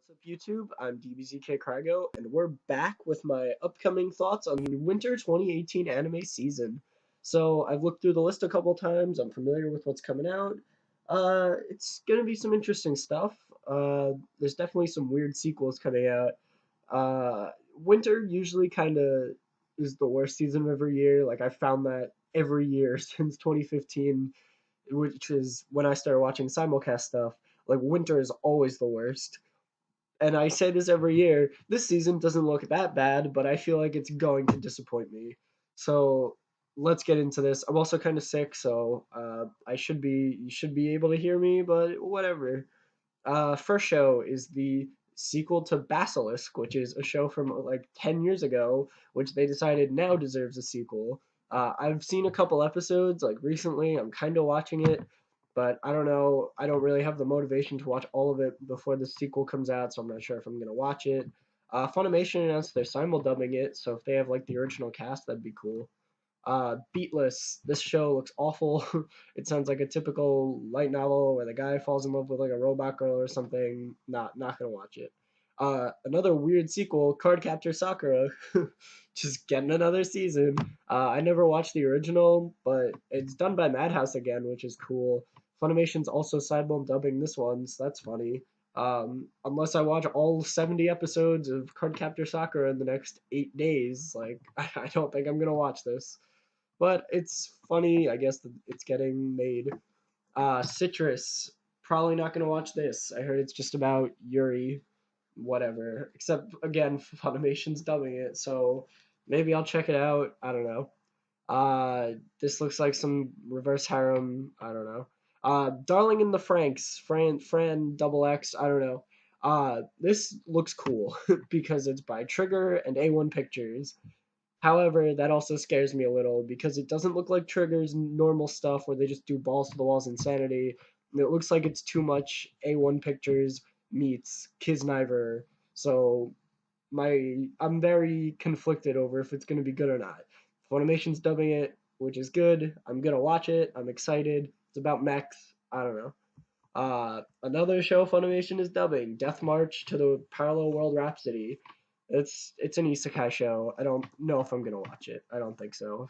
What's up, YouTube? I'm DBZK Krygo, and we're back with my upcoming thoughts on the Winter 2018 anime season. So, I've looked through the list a couple times, I'm familiar with what's coming out. It's gonna be some interesting stuff. There's definitely some weird sequels coming out. Winter usually kind of is the worst season of every year. Like, I found that every year since 2015, which is when I started watching simulcast stuff. Like, winter is always the worst, and I say this every year. This season doesn't look that bad, but I feel like it's going to disappoint me. So let's get into this. I'm also kind of sick, so you should be able to hear me, but whatever. First show is the sequel to Basilisk, which is a show from like 10 years ago, which they decided now deserves a sequel. I've seen a couple episodes like recently. I'm kind of watching it, but I don't know. I don't really have the motivation to watch all of it before the sequel comes out, so I'm not sure if I'm gonna watch it. Funimation announced they're simuldubbing it, so if they have like the original cast, that'd be cool. Beatless. This show looks awful. It sounds like a typical light novel where the guy falls in love with like a robot girl or something. Not gonna watch it. Another weird sequel, Cardcaptor Sakura, just getting another season. I never watched the original, but it's done by Madhouse again, which is cool. Funimation's also sidebone dubbing this one, so that's funny. Unless I watch all 70 episodes of Cardcaptor Sakura in the next 8 days, like I don't think I'm gonna watch this. But it's funny, I guess, that it's getting made. Citrus, probably not gonna watch this. I heard it's just about Yuri, whatever. Except again, Funimation's dubbing it, so maybe I'll check it out. I don't know. This looks like some reverse harem. I don't know. Darling in the Franks, Fran double X. I don't know. This looks cool because it's by Trigger and A1 Pictures. However, that also scares me a little because it doesn't look like Trigger's normal stuff where they just do balls to the walls insanity. It looks like it's too much A1 Pictures meets Kisniver. So I'm very conflicted over if it's going to be good or not. Funimation's dubbing it, which is good. I'm going to watch it. I'm excited. It's about mechs. I don't know. Another show Funimation is dubbing, Death March to the Parallel World Rhapsody. It's an isekai show. I don't know if I'm gonna watch it. I don't think so.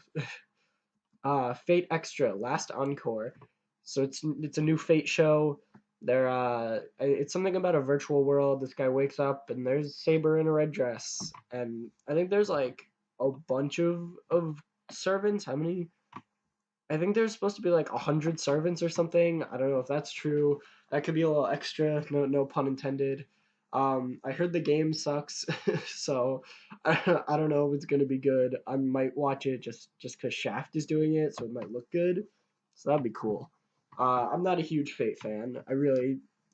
Fate Extra, Last Encore. So it's a new Fate show. It's something about a virtual world. This guy wakes up and there's Saber in a red dress, and I think there's like a bunch of servants. How many? I think there's supposed to be like 100 servants or something. I don't know if that's true. That could be a little extra. No pun intended. I heard the game sucks, so I don't know if it's gonna be good. I might watch it just because Shaft is doing it, so it might look good. So that'd be cool. I'm not a huge Fate fan.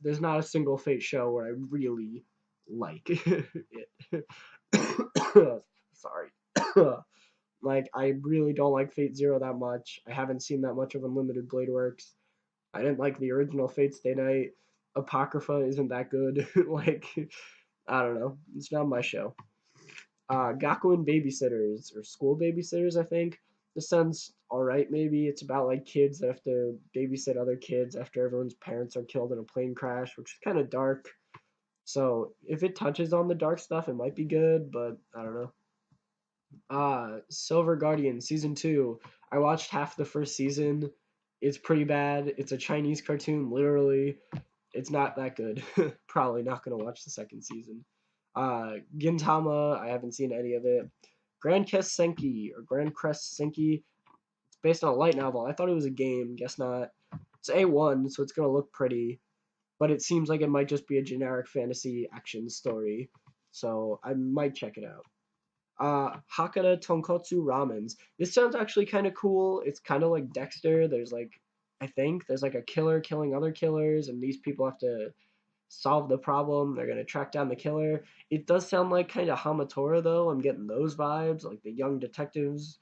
There's not a single Fate show where I really like it. Sorry. Like, I really don't like Fate Zero that much. I haven't seen that much of Unlimited Blade Works. I didn't like the original Fate Stay Night. Apocrypha isn't that good. Like, I don't know. It's not my show. Gakuen Babysitters, or School Babysitters, I think. This sounds alright, maybe. It's about, like, kids that have to babysit other kids after everyone's parents are killed in a plane crash, which is kind of dark. So, if it touches on the dark stuff, it might be good, but I don't know. Silver Guardian season 2. I watched half the first season. It's pretty bad. It's a Chinese cartoon, literally. It's not that good. Probably not gonna watch the second season. Gintama, I haven't seen any of it. Grand Crest Senki, or Grand Crest Senki. It's based on a light novel. I thought it was a game. Guess not. It's A1, so it's gonna look pretty, but it seems like it might just be a generic fantasy action story. So I might check it out. Hakata Tonkotsu Ramens. This sounds actually kind of cool. It's kind of like Dexter. I think there's like a killer killing other killers, and these people have to solve the problem. They're gonna track down the killer. It does sound like kind of Hamatora though. I'm getting those vibes, like the young detectives.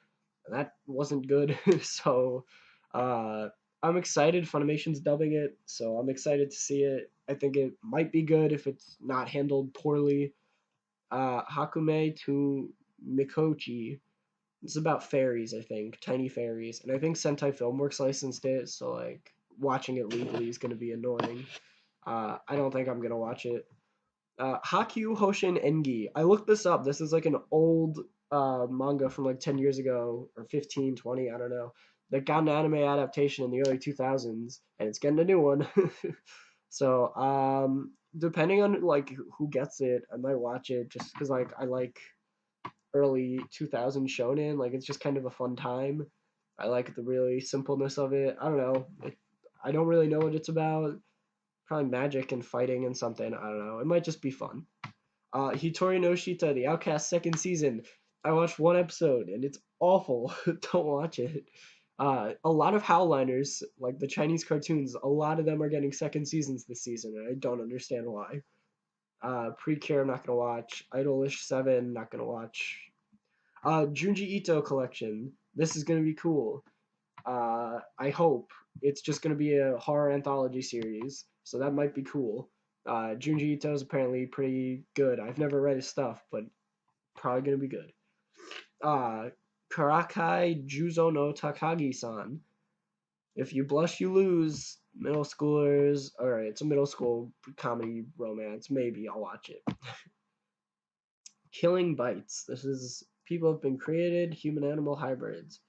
And that wasn't good. So, uh, I'm excited. Funimation's dubbing it, so I'm excited to see it. I think it might be good if it's not handled poorly. Hakume to Mikochi. It's about fairies, I think, tiny fairies, and I think Sentai Filmworks licensed it, so like watching it legally is gonna be annoying. I don't think I'm gonna watch it. Hakyu Hoshin Engi. I looked this up. This is like an old manga from like 10 years ago or 15, 20, I don't know. That got an anime adaptation in the early 2000s and it's getting a new one. So, depending on like who gets it, I might watch it just cuz like I like early 2000 shonen, like it's just kind of a fun time. I like the really simpleness of it. I don't know. I don't really know what it's about. Probably magic and fighting and something. I don't know. It might just be fun. Hitori no Shita, The Outcast second season. I watched one episode and it's awful. Don't watch it. A lot of Howliners, like the Chinese cartoons, a lot of them are getting second seasons this season, and I don't understand why. Precure, I'm not gonna watch. Idolish 7, not gonna watch. Junji Ito collection. This is gonna be cool. I hope it's just gonna be a horror anthology series, so that might be cool. Junji Ito is apparently pretty good. I've never read his stuff, but probably gonna be good. Uh, Karakai Juzo no Takagi-san. If you blush, you lose. Middle schoolers. Alright, it's a middle school comedy romance. Maybe I'll watch it. Killing Bites. This is people have been created, human animal hybrids.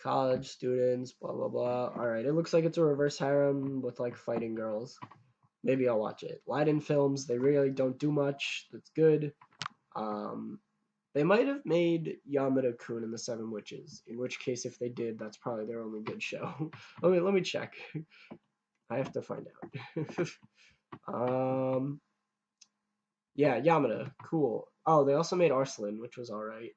College students, blah blah blah. Alright, it looks like it's a reverse harem with like fighting girls. Maybe I'll watch it. Leiden Films, they really don't do much. That's good. Um, they might have made Yamada Kun and the Seven Witches. In which case, if they did, that's probably their only good show. let me check. I have to find out. um, yeah, Yamada, cool. Oh, they also made Arslan, which was alright.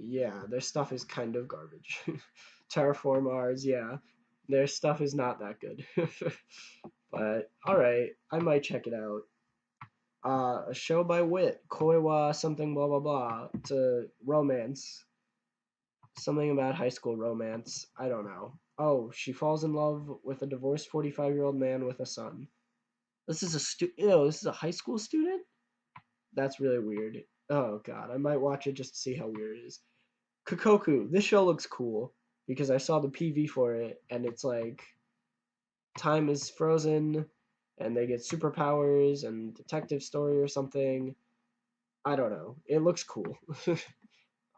Yeah, their stuff is kind of garbage. Terraform Mars, yeah, their stuff is not that good. But alright, I might check it out. A show by Wit, Koiwa something blah blah blah. It's a romance. Something about high school romance. I don't know. Oh, she falls in love with a divorced 45-year-old man with a son. This is a high school student? That's really weird. Oh god, I might watch it just to see how weird it is. Kokoku, this show looks cool because I saw the PV for it and it's like time is frozen and they get superpowers and detective story or something. I don't know. It looks cool.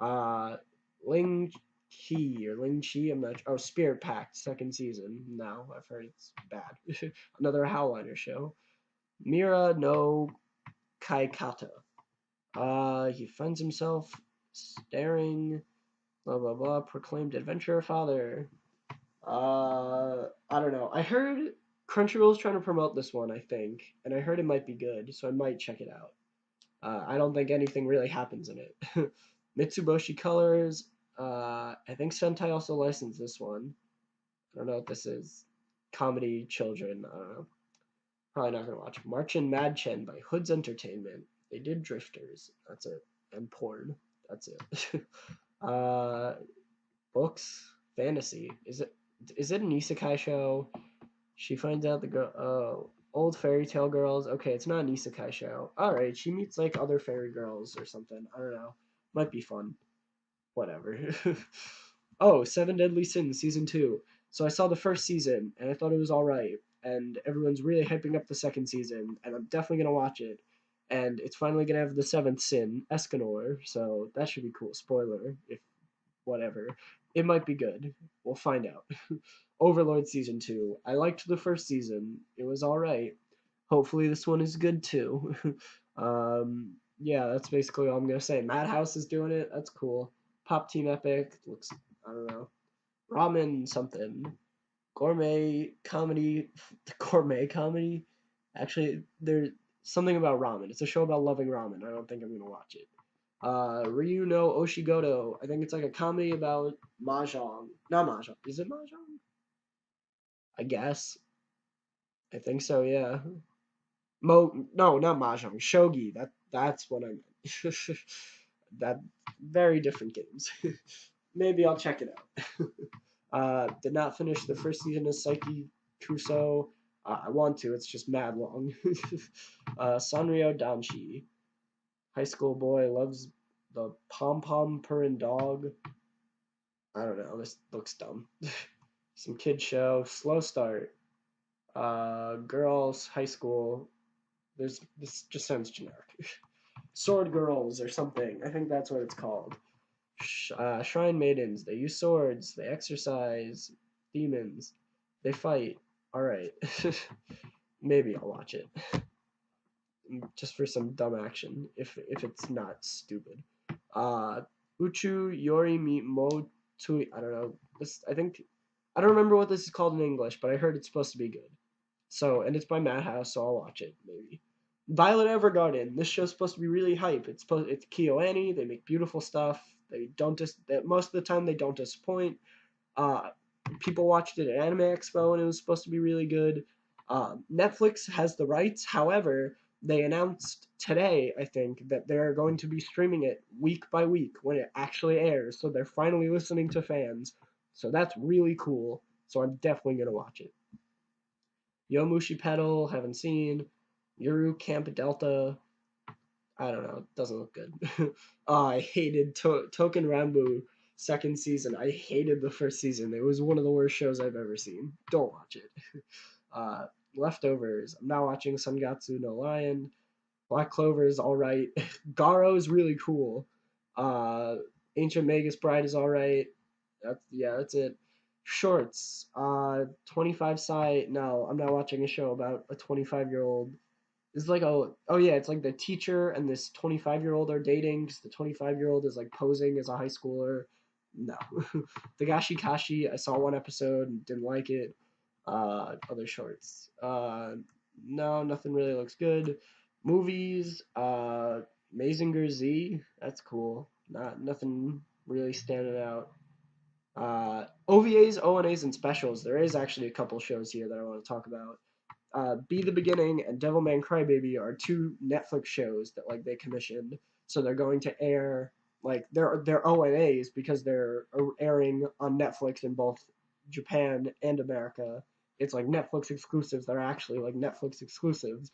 uh, Ling Chi or Ling Chi, I'm not. Oh, Spirit Pact second season. No, I've heard it's bad. Another Howliner show. Mira no Kaikata. He finds himself staring. Blah blah blah. Proclaimed adventurer father. I don't know. I heard Crunchyroll's trying to promote this one, I think, and I heard it might be good, so I might check it out. I don't think anything really happens in it. Mitsuboshi Colors. I think Sentai also licensed this one. I don't know what this is. Comedy children. I don't know. Probably not gonna watch. Marchin Madchen by Hoods Entertainment. They did Drifters. That's it. And porn. That's it. uh, books. Fantasy. Is it an isekai show? She finds out the girl. Oh, old fairy tale girls. Okay, it's not an isekai show. All right, she meets like other fairy girls or something. I don't know. Might be fun. Whatever. Oh, Seven Deadly Sins season 2. So I saw the first season and I thought it was all right. And everyone's really hyping up the second season, and I'm definitely gonna watch it. And it's finally gonna have the seventh sin, Escanor. So that should be cool. Spoiler, if whatever. It might be good. We'll find out. Overlord season 2. I liked the first season. It was all right. Hopefully this one is good too. Yeah, that's basically all I'm gonna say. Madhouse is doing it. That's cool. Pop Team Epic looks. I don't know. Ramen something. Gourmet comedy. Gourmet comedy. Actually, there's something about ramen. It's a show about loving ramen. I don't think I'm gonna watch it. Ryu no Oshigoto. I think it's like a comedy about mahjong. Not mahjong. Is it mahjong? I guess. I think so. Yeah. No, not mahjong. Shogi. That's what I meant. That very different games. Maybe I'll check it out. Did not finish the first season of Psyche Kuso. I want to. It's just mad long. Sanrio Danshi. High school boy loves the pom pom purring dog. I don't know. This looks dumb. Some kid show. Slow start. Girls, high school. This just sounds generic. Sword girls or something. I think that's what it's called. Shrine maidens. They use swords. They exercise. Demons. They fight. All right. Maybe I'll watch it just for some dumb action if it's not stupid. Uh, Uchu Yori Mi Mo Tui. I don't know. This I think I don't remember what this is called in English, but I heard it's supposed to be good. So and it's by Madhouse, so I'll watch it maybe. Violet Evergarden. This show's supposed to be really hype. It's KyoAni. They make beautiful stuff. They don't most of the time they don't disappoint. Uh, People watched it at Anime Expo and it was supposed to be really good. Netflix has the rights. However, they announced today, I think, that they're going to be streaming it week by week when it actually airs. So they're finally listening to fans. So that's really cool. So I'm definitely gonna watch it. Yomushi Pedal, haven't seen. Yuru Camp Delta, I don't know, doesn't look good. I hated Token Rambu second season. I hated the first season. It was one of the worst shows I've ever seen. Don't watch it. Uh, Leftovers. I'm not watching Sangatsu no Lion. Black Clover is alright. Garo is really cool. Uh, Ancient Magus Bride is alright. That's it. Shorts. 25 Sai. No, I'm not watching a show about a 25-year-old. It's like oh yeah, it's like the teacher and this 25-year-old are dating because the 25-year-old is like posing as a high schooler. No. Dagashi Kashi, I saw one episode and didn't like it. Other shorts. No, nothing really looks good. Movies, Mazinger Z, that's cool. Nothing really standing out. OVAs, ONAs, and specials. There is actually a couple shows here that I want to talk about. Be the Beginning and Devilman Crybaby are two Netflix shows that like they commissioned. So they're going to air like they're ONAs because they're airing on Netflix in both Japan and America. It's like Netflix exclusives that are actually like Netflix exclusives.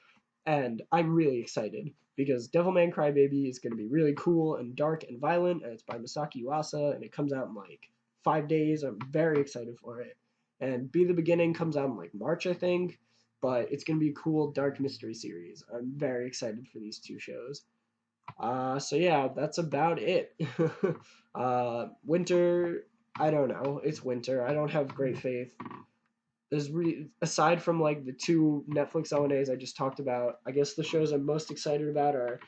And I'm really excited because Devilman Crybaby is going to be really cool and dark and violent, and it's by Masaki Yuasa, and it comes out in like 5 days. I'm very excited for it. And Be the Beginning comes out in like March, I think, but it's going to be a cool dark mystery series. I'm very excited for these two shows. So yeah, that's about it. Winter, I don't know. It's winter. I don't have great faith. Aside from like the two Netflix O&As I just talked about, I guess the shows I'm most excited about are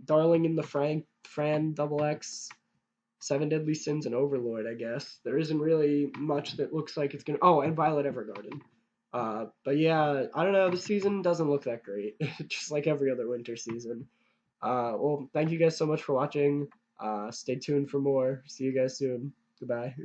Darling in the Fran Double X, Seven Deadly Sins, and Overlord. I guess there isn't really much that looks like it's gonna. Oh, and Violet Evergarden. But yeah, I don't know. The season doesn't look that great, just like every other winter season. Well, thank you guys so much for watching. Stay tuned for more. See you guys soon. Goodbye.